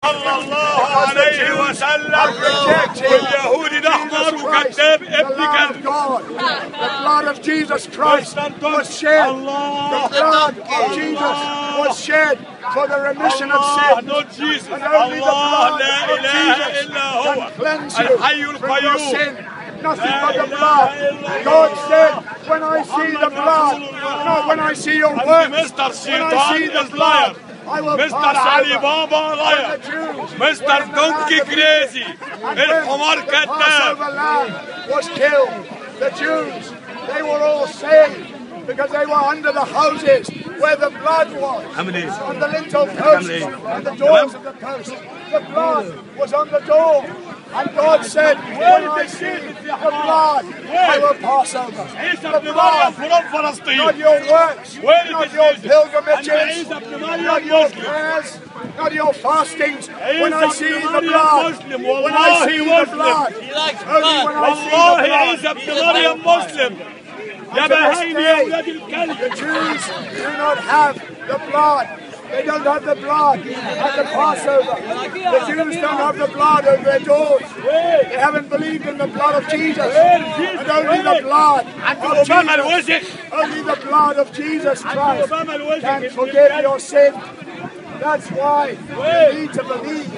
صلى الله عليه وسلم واليهودي الأحمر وكذاب ابن كذب. The blood of Jesus Christ was shed. The blood of Jesus was shed for the remission of sin. Not Jesus. And only the blood of Jesus can cleanse you from your sin. Nothing but the blood. God said, when I see the blood, not when I see your works, when I see the blood, I will Mr. pass Ali over. Baba liar, Mr. Donkey crazy, الحمار كذاب. Passover lamb was killed. The Jews, they were all saved because they were under the houses where the blood was, on the lintel posts and the doors of the posts. The blood was on the door. And God said, when I see the blood, I will pass over. The blood, not your works, not your pilgrimages, not your prayers, not your fastings. When I see the blood, when I see the blood, only when I see the blood. The Jews do not have the blood. They don't have the blood at the Passover. The Jews don't have the blood over their doors. They haven't believed in the blood of Jesus. And only the blood of Jesus, only the blood of Jesus Christ can forgive your sin. That's why you need to believe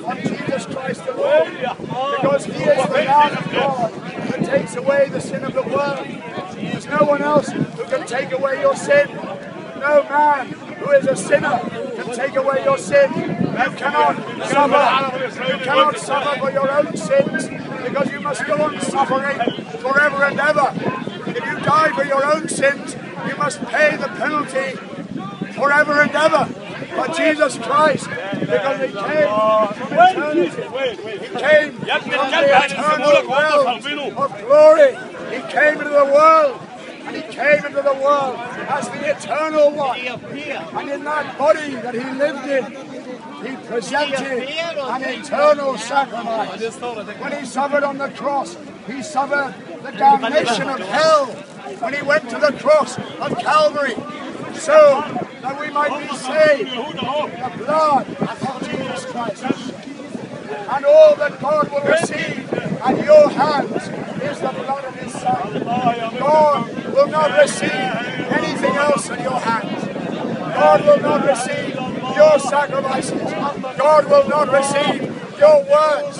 on Jesus Christ alone. Because He is the Lamb of God that takes away the sin of the world. There's no one else who can take away your sin. No man who is a sinner can take away your sin. You cannot suffer for your own sins because you must go on suffering forever and ever. If you die for your own sins, you must pay the penalty forever and ever. But Jesus Christ, because He came from eternity, He came from the eternal realm of glory. He came into the world. And He came into the world as the eternal one. And in that body that He lived in, He presented an eternal sacrifice. When He suffered on the cross, He suffered the damnation of hell. When He went to the cross of Calvary, so that we might be saved, the blood of Jesus Christ. And all that God will receive at your hands is the blood of His Son. God will not receive anything else at your hands. God will not receive your sacrifices. God will not receive your words.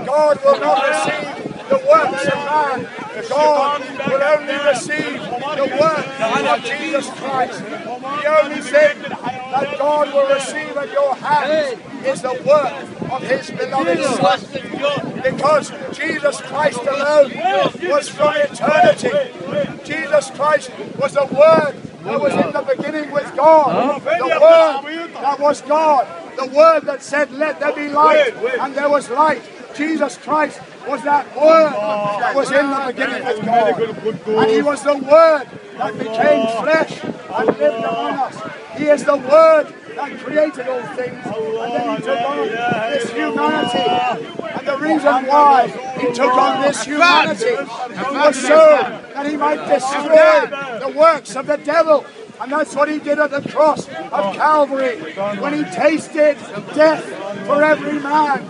God will not receive the works of man. God will only receive the work of Jesus Christ. The only thing that God will receive at your hands is the work of His beloved Son. Because Jesus Christ alone was from eternity. Jesus Christ was the Word that was in the beginning with God. The Word that was God. The Word that said, let there be light, and there was light. Jesus Christ was that Word that was in the beginning with God. And He was the Word that became flesh and lived among us. He is the Word that created all things. And then He took on this humanity. And the reason why He took on this humanity was so that He might destroy the works of the devil. And that's what He did at the cross of Calvary, when He tasted death for every man.